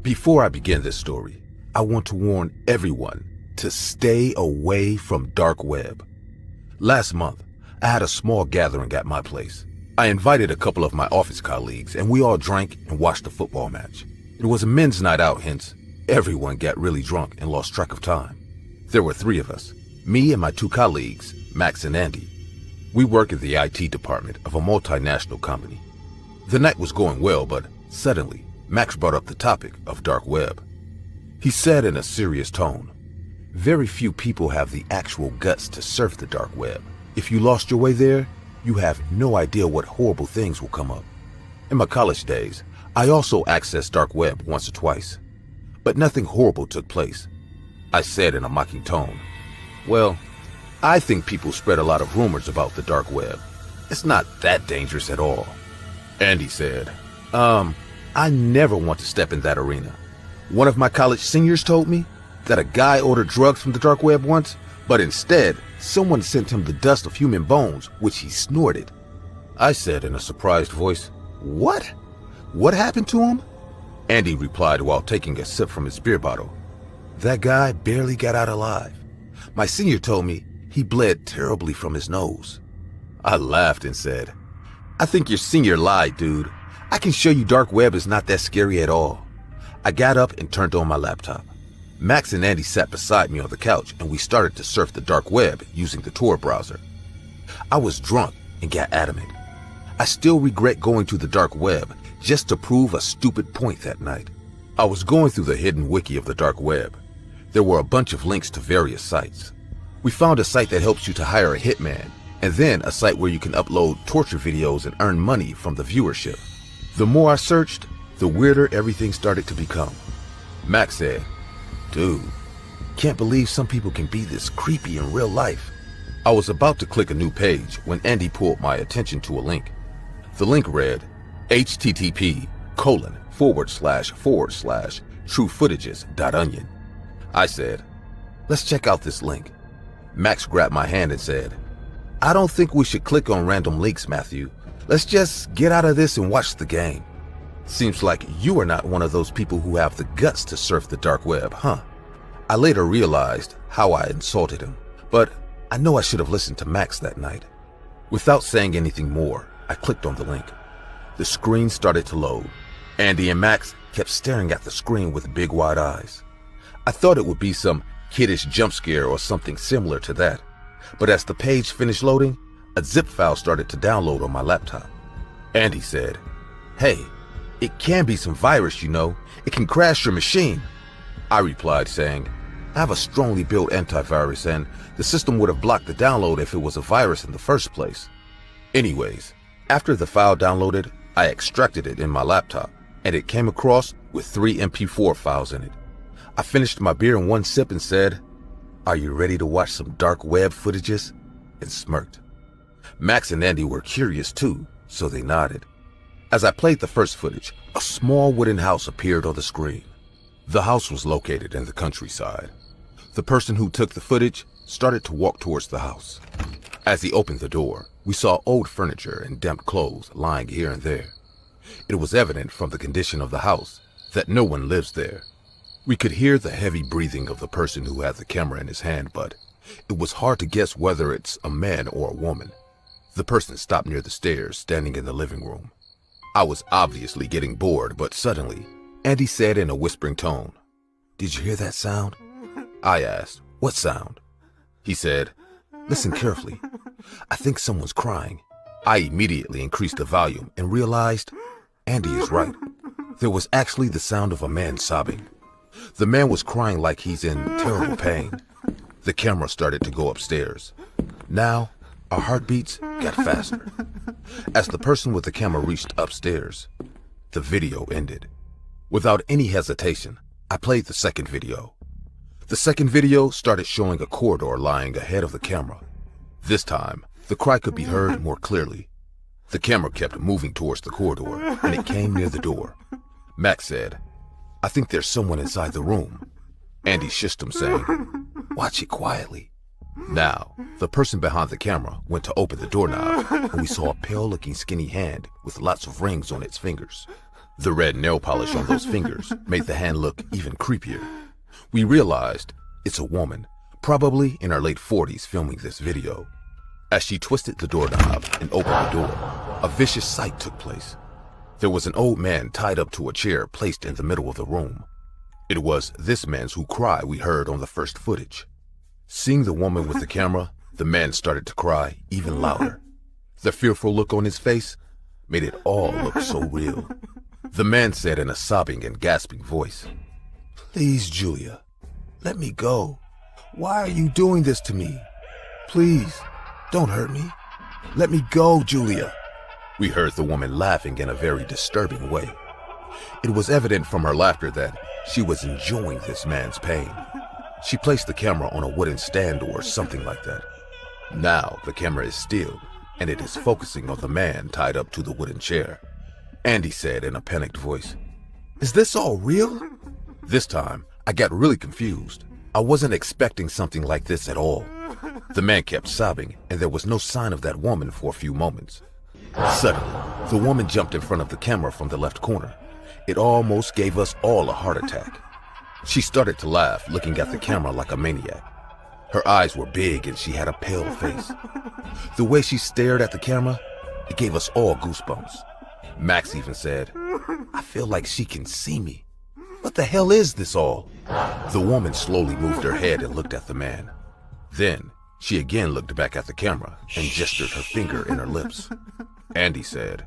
Before I begin this story, I want to warn everyone to stay away from dark web. Last month, I had a small gathering at my place. I invited a couple of my office colleagues and we all drank and watched a football match. It was a men's night out, hence everyone got really drunk and lost track of time. There were 3 of us, me and my 2 colleagues, Max and Andy. We work in the IT department of a multinational company. The night was going well, but suddenly, Max brought up the topic of dark web. He said in a serious tone, "Very few people have the actual guts to surf the dark web. If you lost your way there, you have no idea what horrible things will come up." In my college days, I also accessed dark web once or twice, but nothing horrible took place. I said in a mocking tone, "Well, I think people spread a lot of rumors about the dark web. It's not that dangerous at all." Andy said, I never want to step in that arena. One of my college seniors told me that a guy ordered drugs from the dark web once, but instead, someone sent him the dust of human bones, which he snorted. I said in a surprised voice, "What? What happened to him?" Andy replied while taking a sip from his beer bottle, "That guy barely got out alive. My senior told me he bled terribly from his nose." I laughed and said, "I think your senior lied, dude. I can show you dark web is not that scary at all." I got up and turned on my laptop. Max and Andy sat beside me on the couch and we started to surf the dark web using the Tor browser. I was drunk and got adamant. I still regret going to the dark web just to prove a stupid point that night. I was going through the hidden wiki of the dark web. There were a bunch of links to various sites. We found a site that helps you to hire a hitman, and then a site where you can upload torture videos and earn money from the viewership. The more I searched, the weirder everything started to become. Max said, "Dude, can't believe some people can be this creepy in real life." I was about to click a new page when Andy pulled my attention to a link. The link read, http://truefootages.onion. I said, "Let's check out this link." Max grabbed my hand and said, "I don't think we should click on random links, Matthew. Let's just get out of this and watch the game. Seems like you are not one of those people who have the guts to surf the dark web, huh?" I later realized how I insulted him, but I know I should have listened to Max that night. Without saying anything more, I clicked on the link. The screen started to load. Andy and Max kept staring at the screen with big wide eyes. I thought it would be some kiddish jump scare or something similar to that, but as the page finished loading, a zip file started to download on my laptop. Andy said, "Hey, it can be some virus, you know. It can crash your machine." I replied saying, "I have a strongly built antivirus and the system would have blocked the download if it was a virus in the first place." Anyways, after the file downloaded, I extracted it in my laptop and it came across with 3 MP4 files in it. I finished my beer in one sip and said, "Are you ready to watch some dark web footages?" and smirked. Max and Andy were curious too, so they nodded. As I played the first footage, a small wooden house appeared on the screen. The house was located in the countryside. The person who took the footage started to walk towards the house. As he opened the door, we saw old furniture and damp clothes lying here and there. It was evident from the condition of the house that no one lives there. We could hear the heavy breathing of the person who had the camera in his hand, but it was hard to guess whether it's a man or a woman. The person stopped near the stairs, standing in the living room. I was obviously getting bored, but suddenly, Andy said in a whispering tone, "Did you hear that sound?" I asked, "What sound?" He said, "Listen carefully. I think someone's crying." I immediately increased the volume and realized Andy is right. There was actually the sound of a man sobbing. The man was crying like he's in terrible pain. The camera started to go upstairs. Now, our heartbeats got faster. As the person with the camera reached upstairs, the video ended. Without any hesitation, I played the second video. The second video started showing a corridor lying ahead of the camera. This time, the cry could be heard more clearly. The camera kept moving towards the corridor, and it came near the door. Max said, "I think there's someone inside the room." Andy shushed him, saying, "Watch it quietly." Now, the person behind the camera went to open the doorknob, and we saw a pale-looking skinny hand with lots of rings on its fingers. The red nail polish on those fingers made the hand look even creepier. We realized it's a woman, probably in her late 40s, filming this video. As she twisted the doorknob and opened the door, a vicious sight took place. There was an old man tied up to a chair placed in the middle of the room. It was this man's cry we heard on the first footage. Seeing the woman with the camera, the man started to cry even louder. The fearful look on his face made it all look so real. The man said in a sobbing and gasping voice, "Please, Julia, let me go. Why are you doing this to me? Please, don't hurt me. Let me go, Julia." We heard the woman laughing in a very disturbing way. It was evident from her laughter that she was enjoying this man's pain. She placed the camera on a wooden stand or something like that. Now the camera is still, and it is focusing on the man tied up to the wooden chair. Andy said in a panicked voice, "Is this all real?" This time, I got really confused. I wasn't expecting something like this at all. The man kept sobbing, and there was no sign of that woman for a few moments. Suddenly, the woman jumped in front of the camera from the left corner. It almost gave us all a heart attack. She started to laugh, looking at the camera like a maniac. Her eyes were big and she had a pale face. The way she stared at the camera, it gave us all goosebumps. Max even said, "I feel like she can see me. What the hell is this all?" The woman slowly moved her head and looked at the man. Then, she again looked back at the camera and gestured her finger in her lips. Andy said,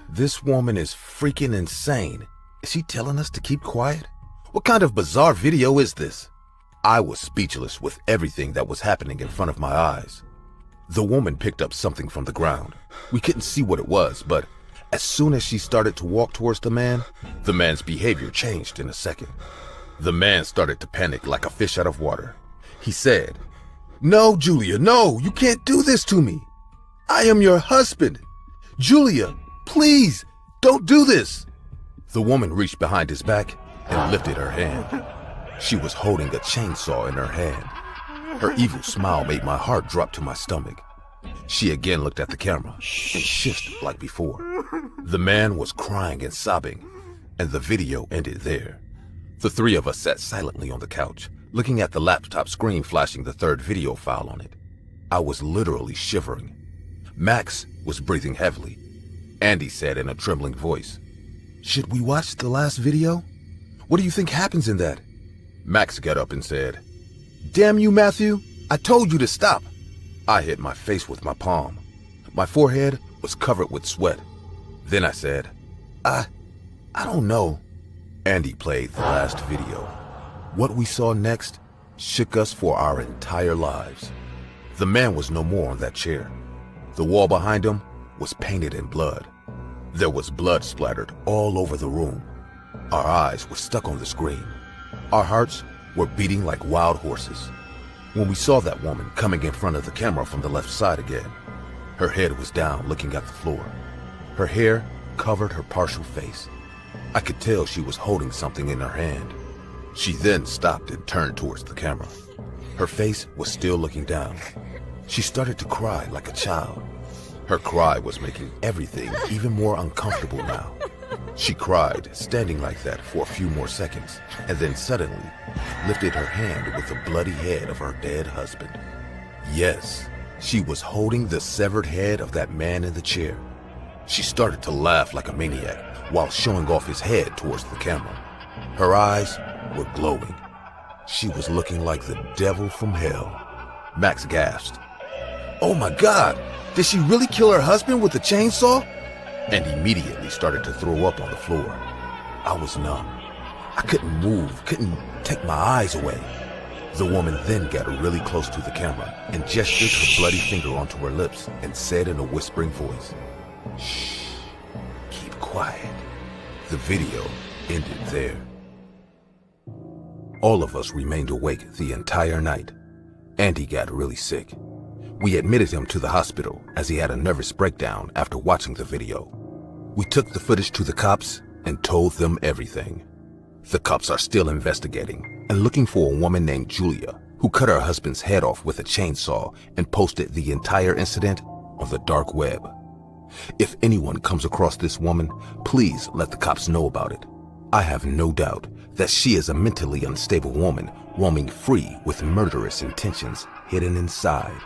"This woman is freaking insane. Is she telling us to keep quiet? What kind of bizarre video is this?" I was speechless with everything that was happening in front of my eyes. The woman picked up something from the ground. We couldn't see what it was, but as soon as she started to walk towards the man's behavior changed in a second. The man started to panic like a fish out of water. He said, "No, Julia, no, you can't do this to me. I am your husband. Julia, please, don't do this." The woman reached behind his back and lifted her hand. She was holding a chainsaw in her hand. Her evil smile made my heart drop to my stomach. She again looked at the camera and shushed like before. The man was crying and sobbing, and the video ended there. The three of us sat silently on the couch, looking at the laptop screen flashing the third video file on it. I was literally shivering. Max was breathing heavily. Andy said in a trembling voice, "Should we watch the last video? What do you think happens in that?" Max got up and said, "Damn you, Matthew, I told you to stop." I hit my face with my palm. My forehead was covered with sweat. Then I said, I don't know." Andy played the last video. What we saw next shook us for our entire lives. The man was no more on that chair. The wall behind him was painted in blood. There was blood splattered all over the room. Our eyes were stuck on the screen. Our hearts were beating like wild horses. When we saw that woman coming in front of the camera from the left side again, her head was down looking at the floor. Her hair covered her partial face. I could tell she was holding something in her hand. She then stopped and turned towards the camera. Her face was still looking down. She started to cry like a child. Her cry was making everything even more uncomfortable now. She cried, standing like that for a few more seconds, and then suddenly lifted her hand with the bloody head of her dead husband. Yes, she was holding the severed head of that man in the chair. She started to laugh like a maniac while showing off his head towards the camera. Her eyes were glowing. She was looking like the devil from hell. Max gasped, "Oh my God, did she really kill her husband with a chainsaw?" And immediately started to throw up on the floor. I was numb. I couldn't move, couldn't take my eyes away. The woman then got really close to the camera and gestured her bloody finger onto her lips and said in a whispering voice, "Shh, keep quiet." The video ended there. All of us remained awake the entire night. Andy got really sick. We admitted him to the hospital as he had a nervous breakdown after watching the video. We took the footage to the cops and told them everything. The cops are still investigating and looking for a woman named Julia who cut her husband's head off with a chainsaw and posted the entire incident on the dark web. If anyone comes across this woman, please let the cops know about it. I have no doubt that she is a mentally unstable woman roaming free with murderous intentions hidden inside.